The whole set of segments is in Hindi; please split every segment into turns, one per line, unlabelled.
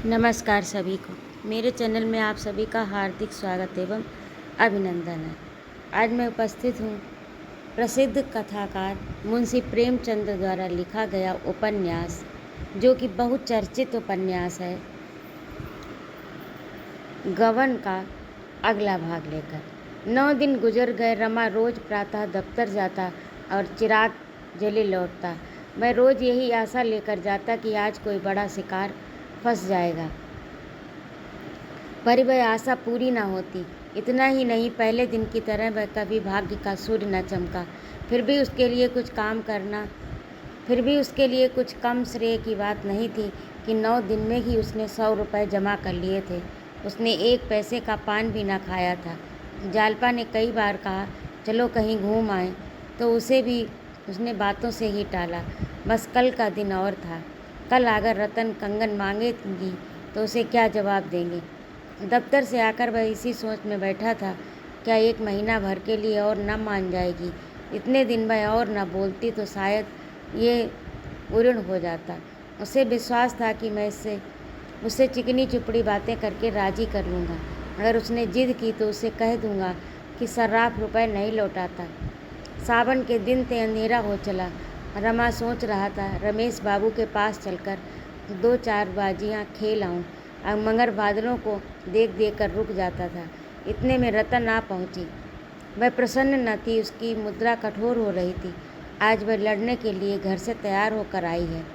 नमस्कार सभी को। मेरे चैनल में आप सभी का हार्दिक स्वागत एवं अभिनंदन है। आज मैं उपस्थित हूँ प्रसिद्ध कथाकार मुंशी प्रेमचंद द्वारा लिखा गया उपन्यास, जो कि बहुत चर्चित उपन्यास है, गबन का अगला भाग लेकर। 9 दिन गुजर गए। रमा रोज प्रातः दफ्तर जाता और चिराग जले लौटता। मैं रोज यही आशा लेकर जाता कि आज कोई बड़ा शिकार फंस जाएगा, पर वह आशा पूरी न होती। इतना ही नहीं, पहले दिन की तरह वह कभी भाग्य का सूर्य न चमका। फिर भी उसके लिए कुछ कम श्रेय की बात नहीं थी कि 9 दिन में ही उसने 100 रुपये जमा कर लिए थे। उसने 1 पैसे का पान भी न खाया था। जालपा ने कई बार कहा, चलो कहीं घूम आए, तो उसे भी उसने बातों से ही टाला। बस कल का दिन और था। कल अगर रतन कंगन मांगेगी तो उसे क्या जवाब देंगे। दफ्तर से आकर वह इसी सोच में बैठा था, क्या 1 महीना भर के लिए और न मान जाएगी। इतने दिन वह और न बोलती तो शायद ये उऋण हो जाता। उसे विश्वास था कि मैं उससे चिकनी चुपड़ी बातें करके राजी कर लूँगा। अगर उसने जिद की तो उसे कह दूँगा कि सर्राफ रुपए नहीं लौटाता। सावन के दिन थे, अंधेरा हो चला। रमा सोच रहा था, रमेश बाबू के पास चलकर 2-4 बाजियाँ खेल आऊँ, मगर बादलों को देख देख कर रुक जाता था। इतने में रतन आ पहुँची। वह प्रसन्न न थी, उसकी मुद्रा कठोर हो रही थी। आज वह लड़ने के लिए घर से तैयार होकर आई है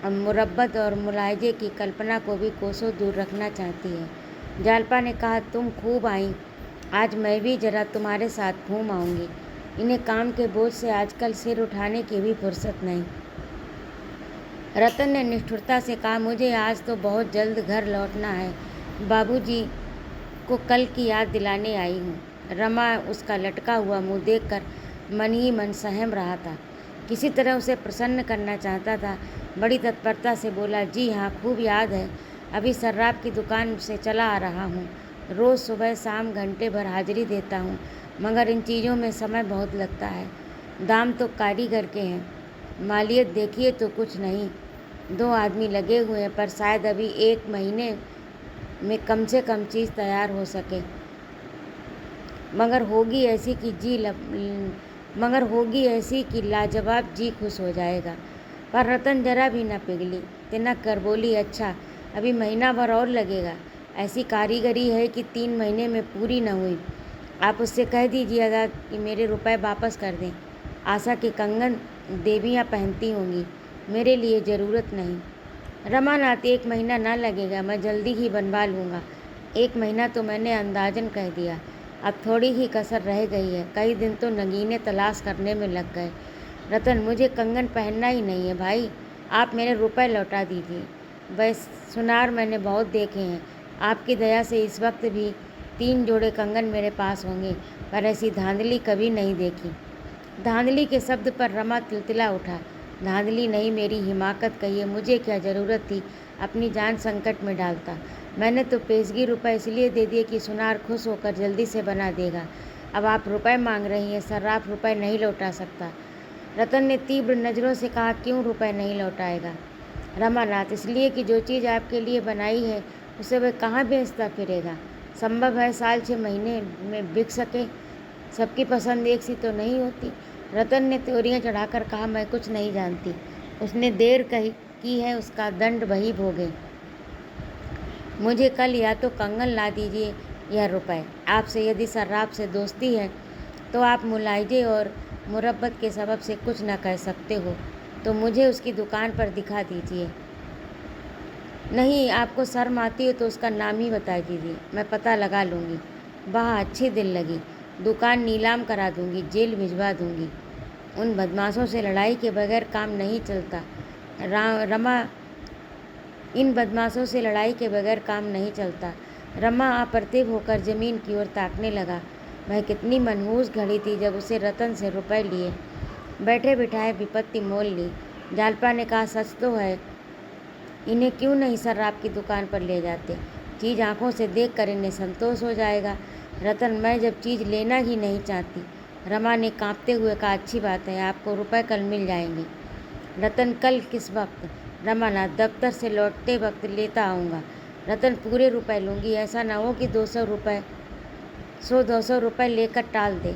और मुरब्बत और मुलायजे की कल्पना को भी कोसों दूर रखना चाहती है। जालपा ने कहा, तुम खूब आई, आज मैं भी जरा तुम्हारे साथ घूम आऊँगी। इन्हें काम के बोझ से आजकल सिर उठाने की भी फुर्सत नहीं। रतन ने निष्ठुरता से कहा, मुझे आज तो बहुत जल्द घर लौटना है। बाबूजी को कल की याद दिलाने आई हूँ। रमा उसका लटका हुआ मुँह देखकर मन ही मन सहम रहा था। किसी तरह उसे प्रसन्न करना चाहता था। बड़ी तत्परता से बोला, जी हाँ, खूब याद है। अभी सर्राफ की दुकान से चला आ रहा हूँ। रोज़ सुबह शाम घंटे भर हाजिरी देता हूँ, मगर इन चीज़ों में समय बहुत लगता है। दाम तो कारीगर के हैं, मालियत देखिए तो कुछ नहीं। 2 आदमी लगे हुए हैं, पर शायद अभी 1 महीने में कम से कम चीज़ तैयार हो सके। मगर होगी ऐसी कि लाजवाब जी खुश हो जाएगा। पर रतन जरा भी न पिघली, तिनक कर बोली, अच्छा, अभी महीना भर और लगेगा। ऐसी कारीगरी है कि 3 महीने में पूरी न हुई। आप उससे कह दीजिएगा कि मेरे रुपए वापस कर दें। आशा के कंगन देवियाँ पहनती होंगी, मेरे लिए ज़रूरत नहीं। रमानाथ, 1 महीना ना लगेगा, मैं जल्दी ही बनवा लूँगा। 1 महीना तो मैंने अंदाजन कह दिया, अब थोड़ी ही कसर रह गई है। कई दिन तो नगीने तलाश करने में लग गए। रतन, मुझे कंगन पहनना ही नहीं है भाई, आप मेरे रुपए लौटा दीजिए। वह सुनार मैंने बहुत देखे हैं। आपकी दया से इस वक्त भी 3 जोड़े कंगन मेरे पास होंगे, पर ऐसी धांधली कभी नहीं देखी। धांधली के शब्द पर रमा तिलतिला उठा। धांधली नहीं, मेरी हिमाकत कहिए। मुझे क्या ज़रूरत थी अपनी जान संकट में डालता। मैंने तो पेशगी रुपए इसलिए दे दिए कि सुनार खुश होकर जल्दी से बना देगा। अब आप रुपए मांग रही हैं, सर्राफ रुपए नहीं लौटा सकता। रतन ने तीव्र नज़रों से कहा, क्यों रुपए नहीं लौटाएगा? रमानाथ, इसलिए कि जो चीज़ आपके लिए बनाई है उसे वह कहाँ बेचता फिरेगा। संभव है 4-6 महीने में बिक सके। सबकी पसंद एक सी तो नहीं होती। रतन ने त्योरियां चढ़ाकर कहा, मैं कुछ नहीं जानती। उसने देर की है, उसका दंड वही भोगे। मुझे कल या तो कंगन ला दीजिए या रुपए। आपसे यदि सर्राफ से दोस्ती है तो आप मुलायजे और मुरब्बत के सबब से कुछ न कह सकते हो, तो मुझे उसकी दुकान पर दिखा दीजिए। नहीं, आपको शर्म आती हो तो उसका नाम ही बता दीजिए, मैं पता लगा लूँगी। वाह, अच्छी दिल लगी। दुकान नीलाम करा दूँगी, जेल भिजवा दूँगी। उन बदमाशों से लड़ाई के बगैर काम नहीं चलता। रमा इन बदमाशों से लड़ाई के बगैर काम नहीं चलता। रमा अप्रतिभ होकर ज़मीन की ओर ताकने लगा। वह कितनी मनहूस घड़ी थी जब उसे रतन से रुपए लिए बैठे बिठाए विपत्ति मोल ली। जालपा ने कहा, सच तो है, इन्हें क्यों नहीं सर्राफ की दुकान पर ले जाते। चीज़ आंखों से देखकर इन्हें संतोष हो जाएगा। रतन, मैं जब चीज़ लेना ही नहीं चाहती। रमा ने कांपते हुए कहा, अच्छी बात है, आपको रुपए कल मिल जाएंगे। रतन, कल किस वक्त? रमानाथ, दफ्तर से लौटते वक्त लेता आऊँगा। रतन पूरे रुपए लूँगी, ऐसा ना हो कि 200 रुपए लेकर टाल दे।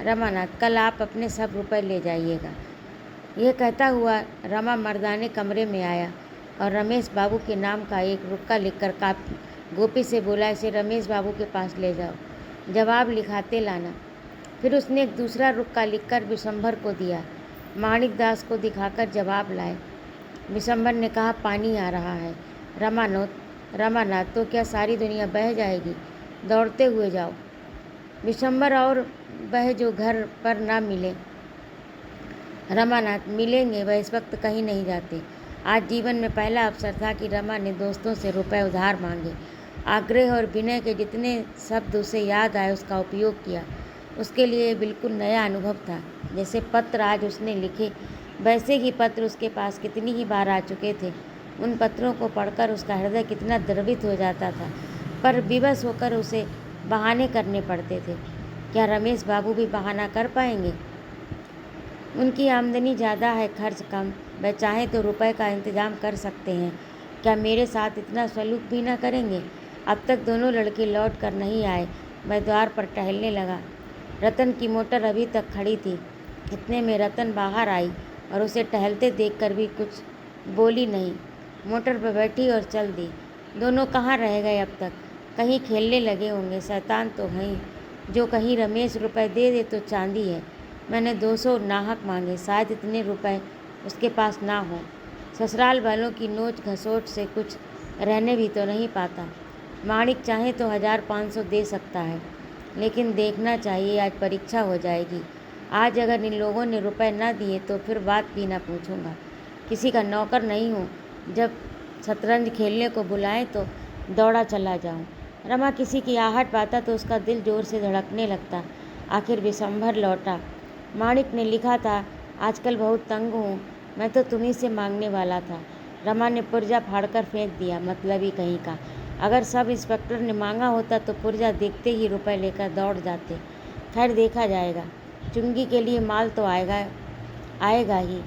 रमानाथ, कल आप अपने सब रुपए ले जाइएगा। यह कहता हुआ रमा मर्दाने कमरे में आया और रमेश बाबू के नाम का एक रुक्का लिखकर गोपी से बोला, इसे रमेश बाबू के पास ले जाओ, जवाब लिखाते लाना। फिर उसने एक दूसरा रुक्का लिखकर विशंभर को दिया। माणिक दास को दिखाकर जवाब लाए। विशंभर ने कहा, पानी आ रहा है। रमानाथ, तो क्या सारी दुनिया बह जाएगी? दौड़ते हुए जाओ। विशंभर और वह जो घर पर ना मिले। रमानाथ, मिलेंगे, वह इस वक्त कहीं नहीं जाते। आज जीवन में पहला अवसर था कि रमा ने दोस्तों से रुपए उधार मांगे। आग्रह और विनय के जितने शब्द उसे याद आए उसका उपयोग किया। उसके लिए बिल्कुल नया अनुभव था। जैसे पत्र आज उसने लिखे, वैसे ही पत्र उसके पास कितनी ही बार आ चुके थे। उन पत्रों को पढ़कर उसका हृदय कितना द्रवित हो जाता था, पर विवश होकर उसे बहाने करने पड़ते थे। क्या रमेश बाबू भी बहाना कर पाएंगे? उनकी आमदनी ज़्यादा है, खर्च कम। वह चाहे तो रुपए का इंतजाम कर सकते हैं। क्या मेरे साथ इतना सलूक भी ना करेंगे? अब तक दोनों लड़के लौट कर नहीं आए। वह द्वार पर टहलने लगा। रतन की मोटर अभी तक खड़ी थी। इतने में रतन बाहर आई और उसे टहलते देखकर भी कुछ बोली नहीं। मोटर पर बैठी और चल दी। दोनों कहाँ रह गए अब तक? कहीं खेलने लगे होंगे। शैतान तो हैं, जो कहीं रमेश रुपए दे दे तो चांदी है। मैंने 200 नाहक मांगे, शायद इतने रुपए उसके पास ना हो। ससुराल वालों की नोच घसोट से कुछ रहने भी तो नहीं पाता। माणिक चाहे तो 1500 दे सकता है, लेकिन देखना चाहिए, आज परीक्षा हो जाएगी। आज अगर इन लोगों ने रुपए ना दिए तो फिर बात भी ना पूछूंगा। किसी का नौकर नहीं हूँ, जब शतरंज खेलने को बुलाएं तो दौड़ा चला जाऊं। रमा किसी की आहट पाता तो उसका दिल जोर से धड़कने लगता। आखिर विशंभर लौटा। माणिक ने लिखा था, आजकल बहुत तंग हूँ, मैं तो तुम्ही से मांगने वाला था। रमा ने पुर्जा फाड़कर फेंक दिया, मतलबी कहीं का। अगर सब इंस्पेक्टर ने मांगा होता तो पुर्जा देखते ही रुपए लेकर दौड़ जाते। खैर, देखा जाएगा। चुंगी के लिए माल तो आएगा ही,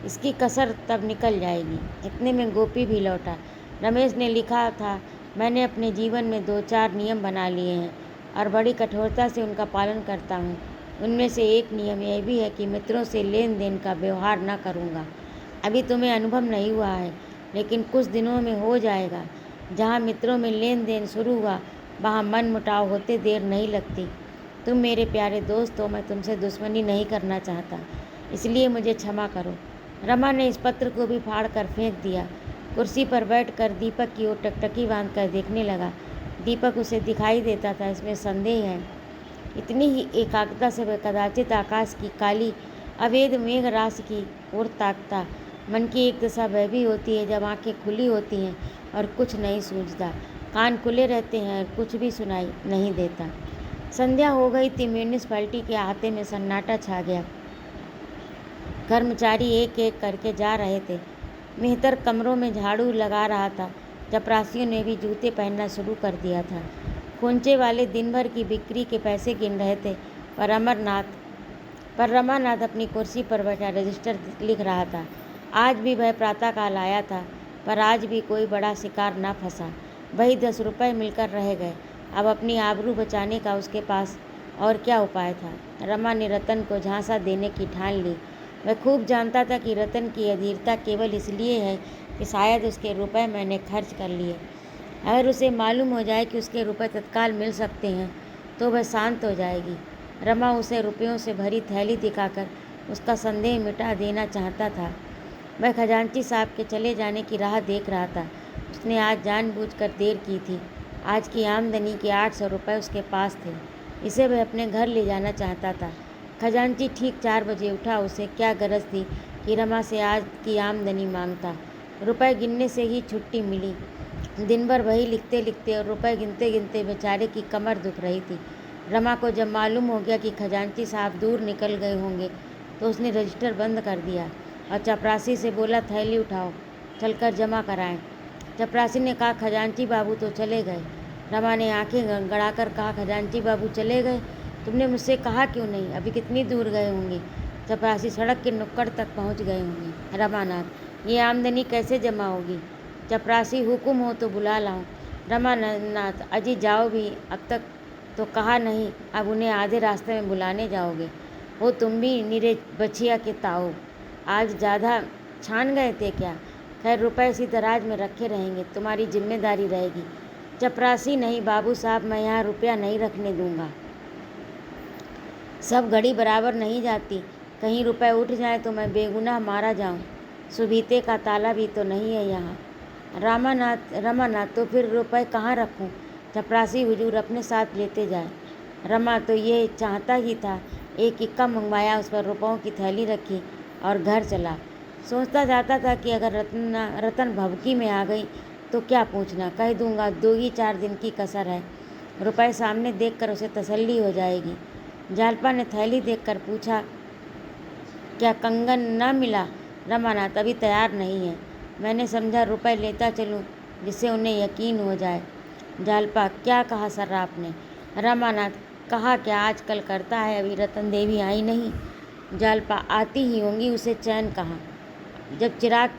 इसकी कसर तब निकल जाएगी। इतने में गोपी भी लौटा। रमेश ने लिखा था, मैंने अपने जीवन में 2-4 नियम बना लिए हैं और बड़ी कठोरता से उनका पालन करता हूँ। उनमें से एक नियम यह भी है कि मित्रों से लेन देन का व्यवहार न करूँगा। अभी तुम्हें अनुभव नहीं हुआ है, लेकिन कुछ दिनों में हो जाएगा। जहाँ मित्रों में लेन देन शुरू हुआ, वहाँ मन मुटाव होते देर नहीं लगती। तुम मेरे प्यारे दोस्त हो, मैं तुमसे दुश्मनी नहीं करना चाहता, इसलिए मुझे क्षमा करो। रमा ने इस पत्र को भी फाड़ कर फेंक दिया। कुर्सी पर बैठकर दीपक की ओर टकटकी बांधकर देखने लगा। दीपक उसे दिखाई देता था, इसमें संदेह है। इतनी ही एकाग्रता से वह कदाचित आकाश की काली अवेद मेघ राशि की ओर ताकता। मन की एक दशा वह भी होती है जब आंखें खुली होती हैं और कुछ नहीं सूझता, कान खुले रहते हैं और कुछ भी सुनाई नहीं देता। संध्या हो गई थी। म्यूनिसपैलिटी के अहाते में सन्नाटा छा गया। कर्मचारी एक एक करके जा रहे थे। मेहतर कमरों में झाड़ू लगा रहा था। चपरासियों ने भी जूते पहनना शुरू कर दिया था। खोंचे वाले दिन भर की बिक्री के पैसे गिन रहे थे, पर रमानाथ अपनी कुर्सी पर बैठा रजिस्टर लिख रहा था। आज भी वह प्रातःकाल आया था, पर आज भी कोई बड़ा शिकार ना फंसा। वही 10 रुपये मिलकर रह गए। अब अपनी आबरू बचाने का उसके पास और क्या उपाय था? रमा ने रतन को झांसा देने की ठान ली। वह खूब जानता था कि रतन की अधीरता केवल इसलिए है कि शायद उसके रुपए मैंने खर्च कर लिए। अगर उसे मालूम हो जाए कि उसके रुपए तत्काल मिल सकते हैं तो वह शांत हो जाएगी। रमा उसे रुपयों से भरी थैली दिखाकर उसका संदेह मिटा देना चाहता था। वह खजांची साहब के चले जाने की राह देख रहा था। उसने आज जानबूझकर देर की थी। आज की आमदनी के 800 रुपये उसके पास थे। इसे वह अपने घर ले जाना चाहता था। खजांची ठीक 4 बजे उठा। उसे क्या गरज थी कि रमा से आज की आमदनी मांगता। रुपए गिनने से ही छुट्टी मिली। दिन भर वही लिखते लिखते और रुपए गिनते गिनते बेचारे की कमर दुख रही थी। रमा को जब मालूम हो गया कि खजांची साहब दूर निकल गए होंगे तो उसने रजिस्टर बंद कर दिया और चपरासी से बोला, थैली उठाओ, चलकर जमा कराएं। चपरासी ने कहा, खजांची बाबू तो चले गए। रमा ने आंखें गड़गड़ाकर कहा, खजांची बाबू चले गए? तुमने मुझसे कहा क्यों नहीं? अभी कितनी दूर गए होंगे? चपरासी, सड़क के नुक्कड़ तक पहुंच गए होंगे। रमानाथ, ये आमदनी कैसे जमा होगी? चपरासी, हुक्म हो तो बुला लाऊं। रमानाथ, अजी जाओ भी, अब तक तो कहा नहीं, अब उन्हें आधे रास्ते में बुलाने जाओगे। हो तुम भी निरे बछिया के ताऊ, आज ज़्यादा छान गए थे क्या? खैर रुपए इसी दराज में रखे रहेंगे, तुम्हारी जिम्मेदारी रहेगी। चपरासी नहीं बाबू साहब, मैं यहाँ रुपया नहीं रखने दूंगा। सब घड़ी बराबर नहीं जाती, कहीं रुपए उठ जाए तो मैं बेगुनाह मारा जाऊं। सुबीते का ताला भी तो नहीं है यहाँ। रमानाथ, तो फिर रुपए कहाँ रखूं? चपरासी हुजूर अपने साथ लेते जाए। रमा तो ये चाहता ही था, एक इक्का मंगवाया, उस पर रुपयों की थैली रखी और घर चला। सोचता जाता था कि अगर रतन भभकी में आ गई तो क्या पूछना, कह दूंगा 2 ही 4 दिन की कसर है। रुपए सामने देखकर उसे तसल्ली हो जाएगी। जालपा ने थैली देखकर पूछा, क्या कंगन न मिला? रमानाथ, अभी तैयार नहीं है। मैंने समझा रुपए लेता चलूं, जिससे उन्हें यकीन हो जाए। जालपा, क्या कहा सर आपने? रमानाथ, कहा क्या, आजकल करता है, अभी रतन देवी आई नहीं। जालपा, आती ही होंगी, उसे चैन कहाँ। जब चिराग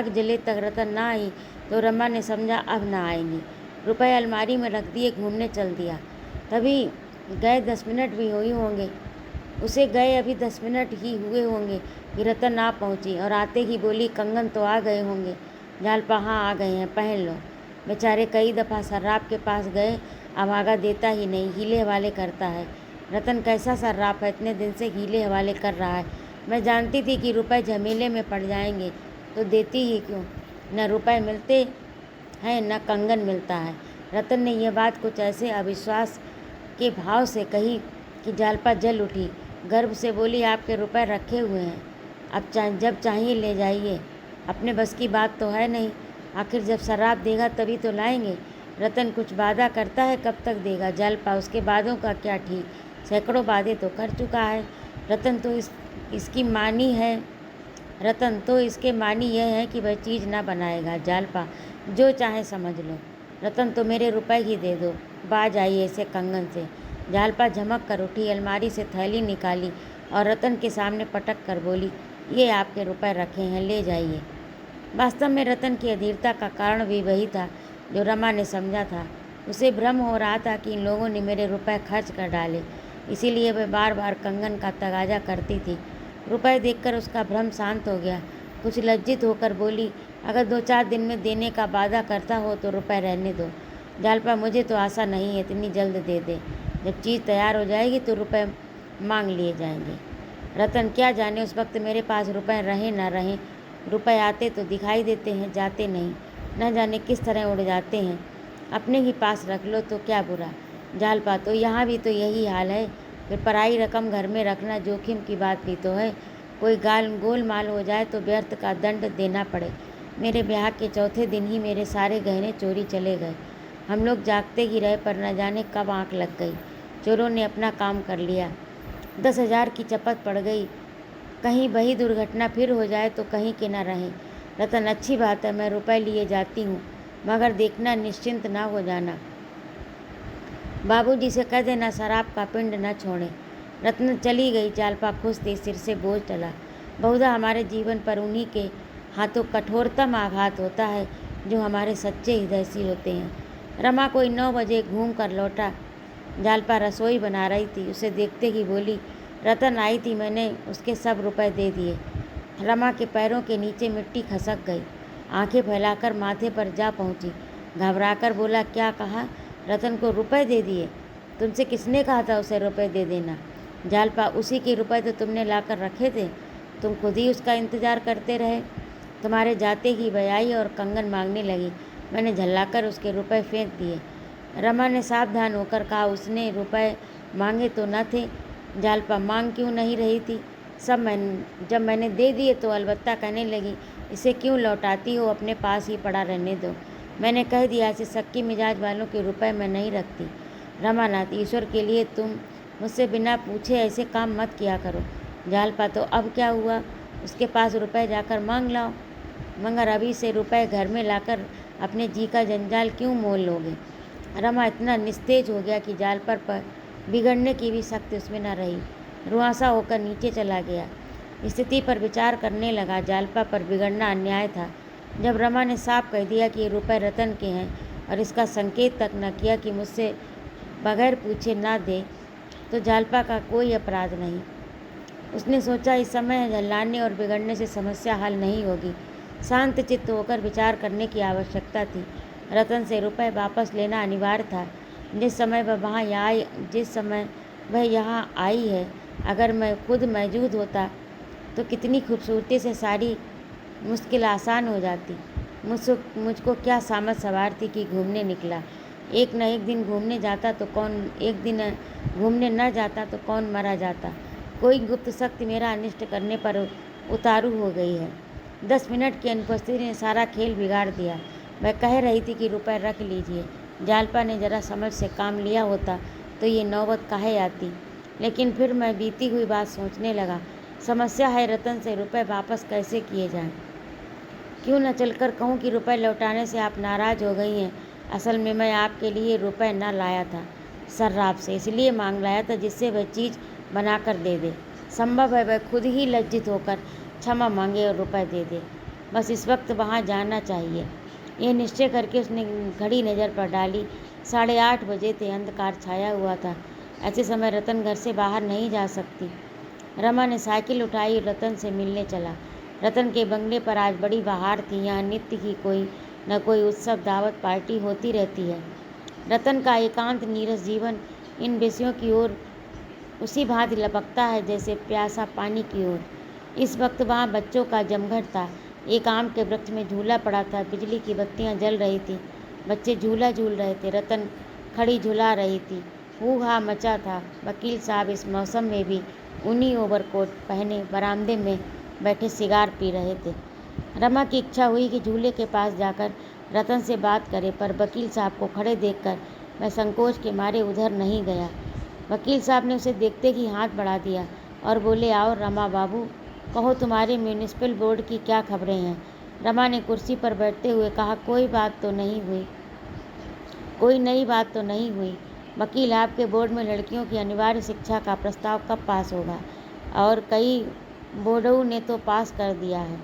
जले तक रतन ना आई तो रमा ने समझा अब ना आएंगी। रुपए अलमारी में रख दिए, घूमने चल दिया। तभी गए 10 मिनट भी हुए होंगे, उसे गए अभी 10 मिनट ही हुए होंगे कि रतन आ पहुंची और आते ही बोली, कंगन तो आ गए होंगे। जालपा, हाँ आ गए हैं, पहन लो। बेचारे कई दफ़ा सर्राफ के पास गए, अब आगा देता ही नहीं, हीले हवाले करता है। रतन कैसा सर्राफ है, इतने दिन से हीले हवाले कर रहा है। मैं जानती थी कि रुपए झमेले में पड़ जाएंगे, तो देती ही क्यों। न रुपए मिलते हैं न कंगन मिलता है। रतन ने यह बात कुछ ऐसे अविश्वास के भाव से कही कि जालपा जल उठी, गर्व से बोली, आपके रुपए रखे हुए हैं, अब जब चाहिए ले जाइए। अपने बस की बात तो है नहीं, आखिर जब शराब देगा तभी तो लाएंगे। रतन कुछ वादा करता है, कब तक देगा? जालपा, उसके वादों का क्या ठीक, सैकड़ों वादे तो कर चुका है। रतन तो इसके मानी यह है कि वह चीज़ ना बनाएगा। जालपा, जो चाहे समझ लो, रतन तो मेरे रुपए ही दे दो, बाज आई ऐसे कंगन से। जालपा झमक कर उठी, अलमारी से थैली निकाली और रतन के सामने पटक कर बोली, ये आपके रुपए रखे हैं, ले जाइए। वास्तव में रतन की अधीरता का कारण भी वही था जो रमा ने समझा था। उसे भ्रम हो रहा था कि इन लोगों ने मेरे रुपए खर्च कर डाले, इसीलिए वह बार बार कंगन का तगाजा करती थी। रुपए देखकर उसका भ्रम शांत हो गया। कुछ लज्जित होकर बोली, अगर 2-4 दिन में देने का वादा करता हो तो रुपए रहने दो। जालपा, मुझे तो आशा नहीं है इतनी जल्द दे दे, जब चीज़ तैयार हो जाएगी तो रुपए मांग लिए जाएंगे। रतन, क्या जाने उस वक्त मेरे पास रुपए रहें ना रहें, रुपए आते तो दिखाई देते हैं, जाते नहीं, न जाने किस तरह उड़ जाते हैं। अपने ही पास रख लो तो क्या बुरा। जालपा, तो यहाँ भी तो यही हाल है, फिर पराई रकम घर में रखना जोखिम की बात भी तो है, कोई गोलमाल हो जाए तो व्यर्थ का दंड देना पड़े। मेरे ब्याह के चौथे दिन ही मेरे सारे गहने चोरी चले गए। हम लोग जागते ही रहे, पर न जाने कब आँख लग गई, चोरों ने अपना काम कर लिया। 10,000 की चपत पड़ गई, कहीं वही दुर्घटना फिर हो जाए तो कहीं के न रहें। रतन, अच्छी बात है, मैं रुपए लिए जाती हूँ, मगर देखना निश्चिंत ना हो जाना। बाबूजी से कह देना शराब का पिंड न छोड़े। रत्न चली गई। जालपा खुश थी, सिर से बोझ टला। बहुधा हमारे जीवन पर उन्हीं के हाथों कठोरतम आघात होता है जो हमारे सच्चे हृदयसी होते हैं। रमा कोई 9 बजे घूम कर लौटा। जालपा रसोई बना रही थी, उसे देखते ही बोली, रतन आई थी, मैंने उसके सब रुपए दे दिए। रमा के पैरों के नीचे मिट्टी खसक गई, आंखें फैलाकर माथे पर जा पहुंची। घबराकर बोला, क्या कहा? रतन को रुपए दे दिए? तुमसे किसने कहा था उसे रुपए दे देना? जालपा, उसी के रुपए तो तुमने लाकर रखे थे, तुम खुद ही उसका इंतजार करते रहे। तुम्हारे जाते ही वह आई और कंगन मांगने लगी, मैंने झल्लाकर उसके रुपए फेंक दिए। रमा ने सावधान होकर कहा, उसने रुपए मांगे तो न थे। जालपा, मांग क्यों नहीं रही थी? जब मैंने दे दिए तो अलबत्ता कहने लगी, इसे क्यों लौटाती हो, अपने पास ही पड़ा रहने दो। मैंने कह दिया, ऐसे सक्की मिजाज वालों के रुपए मैं नहीं रखती। रमानाथ, ईश्वर के लिए तुम मुझसे बिना पूछे ऐसे काम मत किया करो। जालपा, तो अब क्या हुआ? उसके पास रुपए जाकर मांग लाओ, मगर अभी से रुपए घर में लाकर अपने जी का जंजाल क्यों मोल लोगे? रमा इतना निस्तेज हो गया कि जालपा पर बिगड़ने की भी शक्ति उसमें न रही। रुआंसा होकर नीचे चला गया। स्थिति पर विचार करने लगा। जालपा पर बिगड़ना अन्याय था, जब रमा ने साफ कह दिया कि ये रुपए रतन के हैं और इसका संकेत तक न किया कि मुझसे बगैर पूछे ना दे, तो जालपा का कोई अपराध नहीं। उसने सोचा इस समय झल्लाने और बिगड़ने से समस्या हल नहीं होगी। शांत चित्त होकर विचार करने की आवश्यकता थी। रतन से रुपए वापस लेना अनिवार्य था। जिस समय वह यहाँ आई है, अगर मैं खुद मौजूद होता तो कितनी खूबसूरती से सारी मुश्किल आसान हो जाती। मुझको क्या सामत सवार थी कि घूमने निकला। एक न एक दिन घूमने न जाता तो कौन मरा जाता। कोई गुप्त शक्ति मेरा अनिष्ट करने पर उतारू हो गई है। 10 मिनट की अनुपस्थिति ने सारा खेल बिगाड़ दिया। मैं कह रही थी कि रुपए रख लीजिए। जालपा ने जरा समझ से काम लिया होता तो ये नौबत काहे आती। लेकिन फिर मैं बीती हुई बात सोचने लगा। समस्या है रतन से रुपए वापस कैसे किए जाएं। क्यों न चलकर कहूँ कि रुपए लौटाने से आप नाराज़ हो गई हैं। असल में मैं आपके लिए रुपए न लाया था, सर्राफ से इसलिए मांग लाया था जिससे वह चीज़ बनाकर दे दे। संभव है वह खुद ही लज्जित होकर क्षमा मांगे और रुपए दे दे। बस इस वक्त वहाँ जाना चाहिए। यह निश्चय करके उसने घड़ी नज़र पर डाली। 8:30 बजे थे। अंधकार छाया हुआ था। ऐसे समय रतन घर से बाहर नहीं जा सकती। रमा ने साइकिल उठाई और रतन से मिलने चला। रतन के बंगले पर आज बड़ी बहार थी। यहाँ नित्य की कोई न कोई उत्सव, दावत, पार्टी होती रहती है। रतन का एकांत नीरस जीवन इन विषयों की ओर उसी भांति लपकता है जैसे प्यासा पानी की ओर। इस वक्त वहाँ बच्चों का जमघट था। एक आम के वृक्ष में झूला पड़ा था। बिजली की बत्तियाँ जल रही थी। बच्चे झूला झूल रहे थे। रतन खड़ी झुला रही थी। हू हा मचा था। वकील साहब इस मौसम में भी ऊनी ओवरकोट पहने बरामदे में बैठे सिगार पी रहे थे। रमा की इच्छा हुई कि झूले के पास जाकर रतन से बात करे, पर वकील साहब को खड़े देखकर मैं संकोच के मारे उधर नहीं गया। वकील साहब ने उसे देखते ही हाथ बढ़ा दिया और बोले, आओ रमा बाबू, कहो तुम्हारे म्यूनिसिपल बोर्ड की क्या खबरें हैं। रमा ने कुर्सी पर बैठते हुए कहा, कोई नई बात तो नहीं हुई। वकील, आपके बोर्ड में लड़कियों की अनिवार्य शिक्षा का प्रस्ताव कब पास होगा? और कई बोर्डों ने तो पास कर दिया है।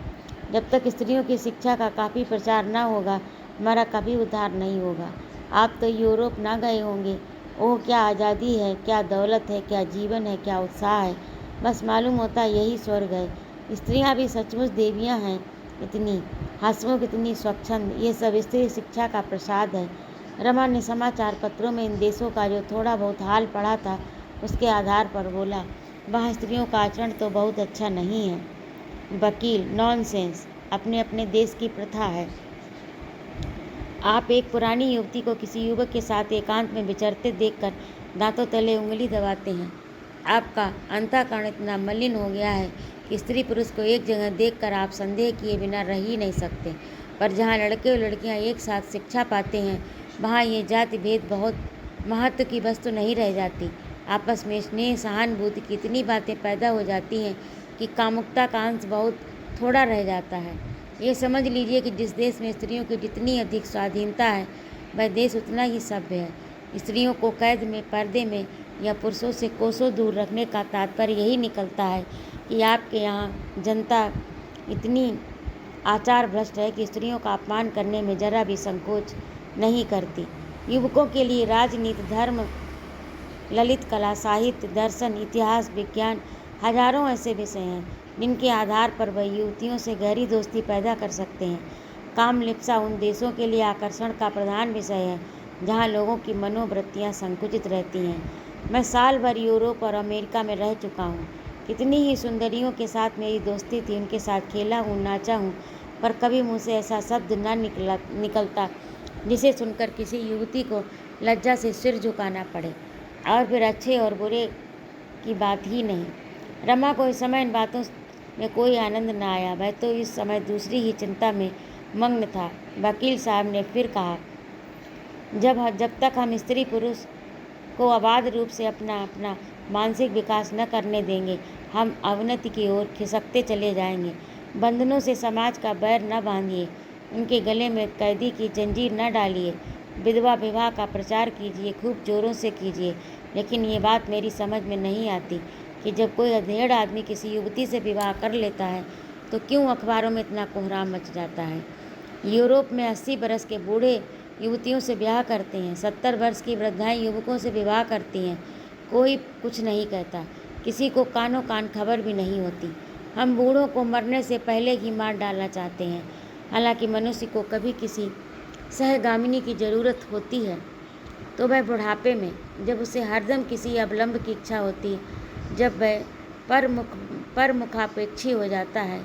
जब तक स्त्रियों की शिक्षा का काफ़ी प्रचार न होगा, हमारा कभी उद्धार नहीं होगा। आप तो यूरोप ना गए होंगे। ओह, क्या आज़ादी है, क्या दौलत है, क्या जीवन है, क्या उत्साह है। बस मालूम होता यही स्वर्ग है। स्त्रियां भी सचमुच देवियां हैं। इतनी हंसमुख, इतनी स्वच्छंद, ये सब स्त्री शिक्षा का प्रसाद है। रमा ने समाचार पत्रों में इन देशों का जो थोड़ा बहुत हाल पढ़ा था, उसके आधार पर बोला, वहाँ स्त्रियों का आचरण तो बहुत अच्छा नहीं है। वकील, नॉनसेंस, अपने अपने देश की प्रथा है। आप एक पुरानी युवती को किसी युवक के साथ एकांत में विचरते देखकर दांतों तले उंगली दबाते हैं। आपका अंतःकरण इतना मलिन हो गया है कि स्त्री पुरुष को एक जगह देखकर आप संदेह किए बिना रह ही नहीं सकते। पर जहाँ लड़के और लड़कियाँ एक साथ शिक्षा पाते हैं, वहाँ ये जाति भेद बहुत महत्व की वस्तु नहीं रह जाती। आपस में स्नेह, सहानुभूति की इतनी बातें पैदा हो जाती हैं कि कामुकता का अंश बहुत थोड़ा रह जाता है। ये समझ लीजिए कि जिस देश में स्त्रियों की जितनी अधिक स्वाधीनता है, वह देश उतना ही सभ्य है। स्त्रियों को कैद में, पर्दे में या पुरुषों से कोसों दूर रखने का तात्पर्य यही निकलता है कि आपके यहाँ जनता इतनी आचार भ्रष्ट है कि स्त्रियों का अपमान करने में जरा भी संकोच नहीं करती। युवकों के लिए राजनीति, धर्म, ललित कला, साहित्य, दर्शन, इतिहास, विज्ञान, हजारों ऐसे विषय हैं जिनके आधार पर वह युवतियों से गहरी दोस्ती पैदा कर सकते हैं। कामलिप्सा उन देशों के लिए आकर्षण का प्रधान विषय है जहाँ लोगों की मनोवृत्तियाँ संकुचित रहती हैं। मैं साल भर यूरोप और अमेरिका में रह चुका हूँ। कितनी ही सुंदरियों के साथ मेरी दोस्ती थी, उनके साथ खेला हूँ, नाचा हूँ, पर कभी मुँह से ऐसा शब्द न निकलता जिसे सुनकर किसी युवती को लज्जा से सिर झुकाना पड़े। और फिर अच्छे और बुरे की बात ही नहीं। रमा को इस समय इन बातों में कोई आनंद न आया। वह तो इस समय दूसरी ही चिंता में मग्न था। वकील साहब ने फिर कहा, जब तक हम स्त्री पुरुष को अबाध रूप से अपना मानसिक विकास न करने देंगे, हम अवनति की ओर खिसकते चले जाएंगे। बंधनों से समाज का बैर न बांधिए, उनके गले में कैदी की जंजीर न डालिए। विधवा विवाह का प्रचार कीजिए, खूब जोरों से कीजिए, लेकिन ये बात मेरी समझ में नहीं आती कि जब कोई अधेड़ आदमी किसी युवती से विवाह कर लेता है तो क्यों अखबारों में इतना कोहराम मच जाता है। यूरोप में 80 बरस के बूढ़े युवतियों से ब्याह करते हैं, 70 वर्ष की वृद्धाएं युवकों से विवाह करती हैं। कोई कुछ नहीं कहता, किसी को कानों कान खबर भी नहीं होती। हम बूढ़ों को मरने से पहले ही मार डालना चाहते हैं। हालांकि मनुष्य को कभी किसी सहगामिनी की ज़रूरत होती है तो वह बुढ़ापे में, जब उसे हरदम किसी अवलंब की इच्छा होती है, जब वह परमुखापेक्षी हो जाता है।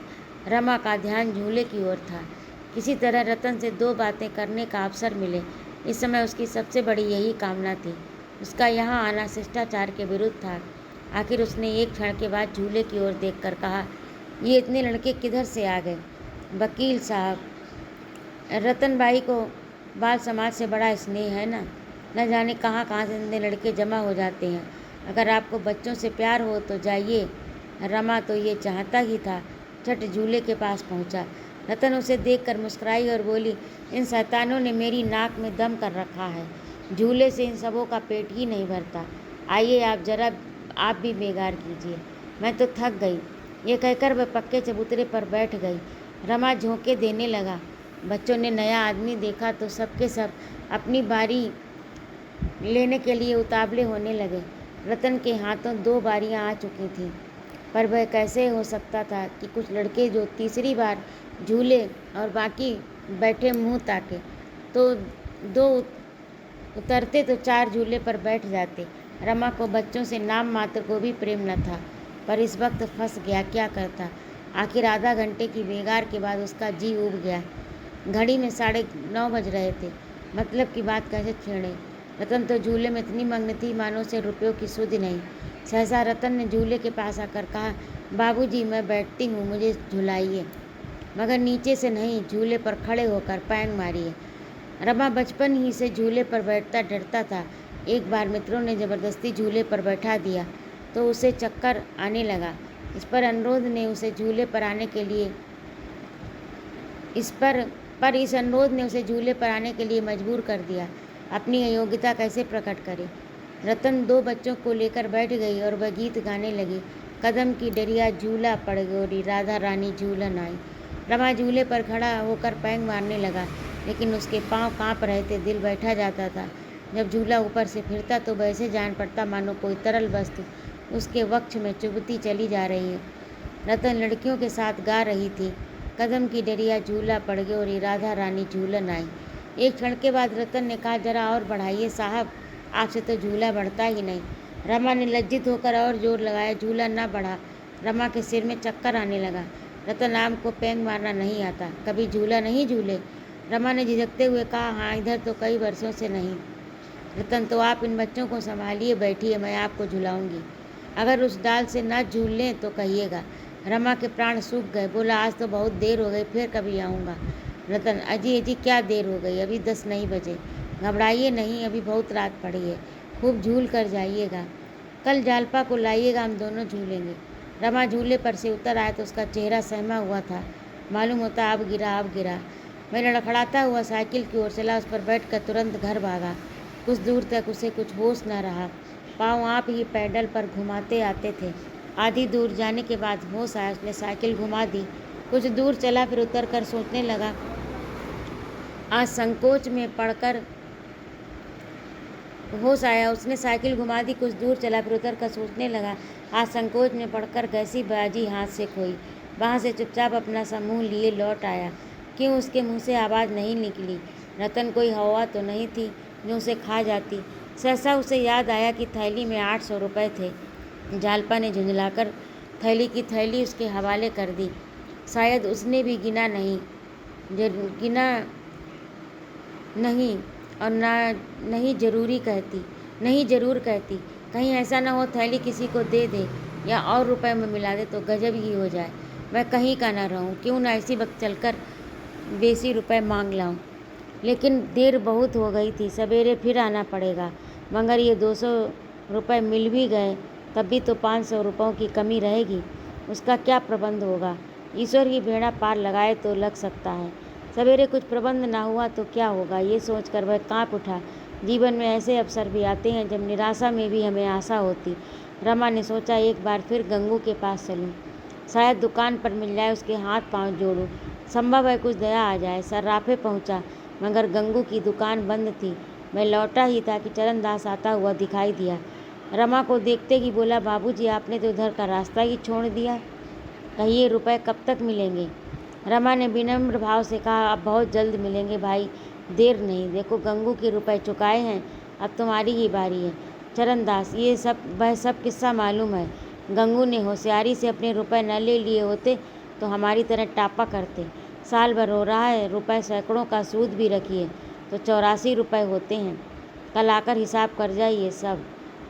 रमा का ध्यान झूले की ओर था। किसी तरह रतन से 2 बातें करने का अवसर मिले, इस समय उसकी सबसे बड़ी यही कामना थी। उसका यहाँ आना शिष्टाचार के विरुद्ध था। आखिर उसने एक क्षण के बाद झूले की ओर देखकर कहा, ये इतने लड़के किधर से आ गए? वकील साहब, रतनबाई को बाल समाज से बड़ा स्नेह है ना, न जाने कहाँ कहाँ से इतने लड़के जमा हो जाते हैं। अगर आपको बच्चों से प्यार हो तो जाइए। रमा तो ये चाहता ही था। झट झूले के पास पहुंचा। रतन उसे देखकर मुस्कुराई और बोली, इन शैतानों ने मेरी नाक में दम कर रखा है। झूले से इन सबों का पेट ही नहीं भरता। आइए आप भी बेगार कीजिए, मैं तो थक गई। ये कहकर वह पक्के चबूतरे पर बैठ गई। रमा झोंके देने लगा। बच्चों ने नया आदमी देखा तो सबके सब अपनी बारी लेने के लिए उतावले होने लगे। रतन के हाथों 2 बारियां आ चुकी थीं, पर वह कैसे हो सकता था कि कुछ लड़के जो तीसरी बार झूले और बाकी बैठे मुंह ताके, तो 2 उतरते तो 4 झूले पर बैठ जाते। रमा को बच्चों से नाम मात्र को भी प्रेम न था, पर इस वक्त फंस गया, क्या करता। आखिर आधा घंटे की बेगार के बाद उसका जी उब गया। घड़ी में 9:30 बज रहे थे। मतलब की बात कैसे छेड़े। रतन तो झूले में इतनी मग्न थी मानो से रुपयों की सुध नहीं। सहसा रतन ने झूले के पास आकर कहा, बाबूजी मैं बैठती हूँ, मुझे झुलाइए। मगर नीचे से नहीं, झूले पर खड़े होकर पैंग मारिए। रमा बचपन ही से झूले पर बैठता डरता था। एक बार मित्रों ने ज़बरदस्ती झूले पर बैठा दिया तो उसे चक्कर आने लगा। इस पर अनुरोध ने उसे झूले पर आने के लिए इस अनुरोध ने उसे झूले पर आने के लिए मजबूर कर दिया। अपनी अयोग्यता कैसे प्रकट करे। रतन 2 बच्चों को लेकर बैठ गई और वह गीत गाने लगी, कदम की डरिया झूला पड़ गोरी, राधा रानी झूलन आई। रमा झूले पर खड़ा होकर पैंग मारने लगा, लेकिन उसके पांव कांप रहे थे, दिल बैठा जाता था। जब झूला ऊपर से फिरता तो वैसे जान पड़ता मानो कोई तरल वस्तु उसके वक्ष में चुभती चली जा रही है। रतन लड़कियों के साथ गा रही थी, कदम की डरिया झूला पड़ गोरी, राधा रानी झूलन आई। एक क्षण के बाद रतन ने कहा, जरा और बढ़ाइए साहब, आपसे तो झूला बढ़ता ही नहीं। रमा ने लज्जित होकर और जोर लगाया, झूला न बढ़ा। रमा के सिर में चक्कर आने लगा। रतन आम को पैंग मारना नहीं आता, कभी झूला नहीं झूले? रमा ने झिझकते हुए कहा, हाँ इधर तो कई वर्षों से नहीं। रतन, तो आप इन बच्चों को संभालिए, बैठिए, मैं आपको झुलाऊंगी। अगर उस डाल से न झूल लें तो कहिएगा। रमा के प्राण सूख गए। बोला, आज तो बहुत देर हो गई, फिर कभी आऊँगा। रतन, अजी अजी क्या देर हो गई, अभी 10 नहीं बजे। घबराइए नहीं, अभी बहुत रात पड़ी है, खूब झूल कर जाइएगा। कल जालपा को लाइएगा, हम दोनों झूलेंगे। रमा झूले पर से उतर आया तो उसका चेहरा सहमा हुआ था। मालूम होता अब गिरा। मैं लड़खड़ाता हुआ साइकिल की ओर चला, उस पर बैठकर तुरंत घर भागा। कुछ दूर तक उसे कुछ होश न रहा। पाँव आप ही पैडल पर घुमाते आते थे। आधी दूर जाने के बाद होश आया, उसने साइकिल घुमा दी। कुछ दूर चला, फिर उतर कर सोचने लगा। आज संकोच में पड़कर होश आया, उसने साइकिल घुमा दी। कुछ दूर चला, फिर उतर कर सोचने लगा। आज संकोच में पड़कर कैसी बाजी हाथ से खोई। वहाँ से चुपचाप अपना समूह लिए लौट आया। क्यों उसके मुंह से आवाज़ नहीं निकली? रतन कोई हवा तो नहीं थी जो उसे खा जाती। सहसा उसे याद आया कि थैली में 800 रुपये थे। जालपा ने झुंझलाकर थैली की थैली उसके हवाले कर दी। शायद उसने भी गिना नहीं और नहीं ज़रूर कहती। कहीं ऐसा न हो थैली किसी को दे दे या और रुपए में मिला दे तो गजब ही हो जाए। मैं कहीं का ना रहूं, क्यों ना इसी वक्त चलकर बेसी रुपए मांग लाऊं। लेकिन देर बहुत हो गई थी, सवेरे फिर आना पड़ेगा। मगर ये 200 रुपये मिल भी गए तब भी तो 500 रुपयों की कमी रहेगी। उसका क्या प्रबंध होगा? ईश्वर ही बेड़ा पार लगाए तो लग सकता है। सवेरे कुछ प्रबंध ना हुआ तो क्या होगा, ये सोचकर वह काँप उठा। जीवन में ऐसे अवसर भी आते हैं जब निराशा में भी हमें आशा होती। रमा ने सोचा, एक बार फिर गंगू के पास चलूं, शायद दुकान पर मिल जाए, उसके हाथ पांव जोड़ूं। संभव है कुछ दया आ जाए। सर्राफे पहुंचा, मगर गंगू की दुकान बंद थी। मैं लौटा ही था कि चरणदास आता हुआ दिखाई दिया। रमा को देखते ही बोला, बाबूजी आपने तो उधर का रास्ता ही छोड़ दिया। कहिए रुपए कब तक मिलेंगे? रमा ने विनम्र भाव से कहा, अब बहुत जल्द मिलेंगे भाई, देर नहीं। देखो गंगू के रुपए चुकाए हैं, अब तुम्हारी ही बारी है। चरणदास, ये सब वह सब किस्सा मालूम है। गंगू ने होशियारी से अपने रुपए न ले लिए होते तो हमारी तरह टापा करते। साल भर हो रहा है, रुपए सैकड़ों का सूद भी रखिए तो 84 रुपये होते हैं। कल आकर हिसाब कर जाइए सब,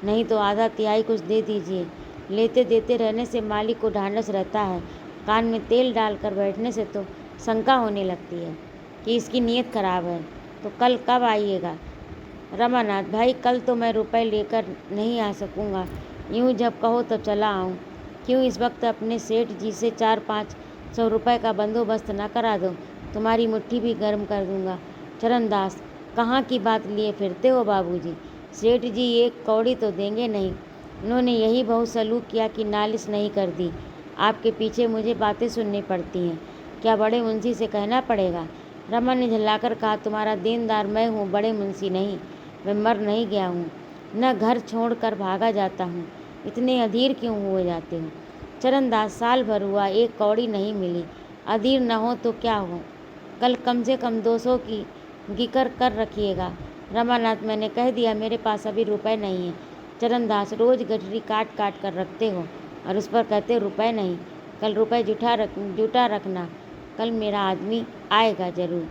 नहीं तो आधा तिहाई कुछ दे दीजिए। लेते देते रहने से मालिक को ढांढस रहता है। कान में तेल डालकर बैठने से तो शंका होने लगती है कि इसकी नीयत खराब है। तो कल कब आइएगा? रमानाथ, भाई कल तो मैं रुपए लेकर नहीं आ सकूँगा, यूँ जब कहो तब चला आऊँ। क्यों इस वक्त अपने सेठ जी से 400-500 रुपये का बंदोबस्त न करा दो, तुम्हारी मुट्ठी भी गर्म कर दूँगा। चरणदास, कहाँ की बात लिए फिरते हो बाबूजी? सेठ जी एक कौड़ी तो देंगे नहीं। उन्होंने यही बहुत सलूक किया कि नालिश नहीं कर दी। आपके पीछे मुझे बातें सुननी पड़ती हैं, क्या बड़े मुंशी से कहना पड़ेगा? रमा ने झल्लाकर कहा, तुम्हारा देनदार मैं हूँ, बड़े मुंशी नहीं। मैं मर नहीं गया हूँ, न घर छोड़कर भागा जाता हूँ। इतने अधीर क्यों हुए जाते हो? चरणदास, साल भर हुआ, एक कौड़ी नहीं मिली। अधीर न हो तो क्या हो, कल कम से कम 200 की गिकर कर रखिएगा। रमानाथ, मैंने कह दिया मेरे पास अभी रुपए नहीं है। चरणदास, रोज गठरी काट काट कर रखते हो और उस पर कहते रुपए नहीं। कल रुपए जुटा रखना, कल मेरा आदमी आएगा ज़रूर।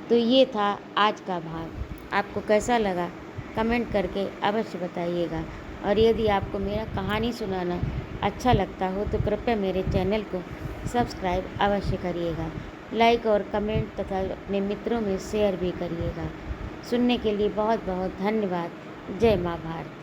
तो ये था आज का भाग। आपको कैसा लगा कमेंट करके अवश्य बताइएगा। और यदि आपको मेरा कहानी सुनाना अच्छा लगता हो तो कृपया मेरे चैनल को सब्सक्राइब अवश्य करिएगा। लाइक और कमेंट तथा अपने मित्रों में शेयर भी करिएगा। सुनने के लिए बहुत बहुत धन्यवाद। जय माँ भारती।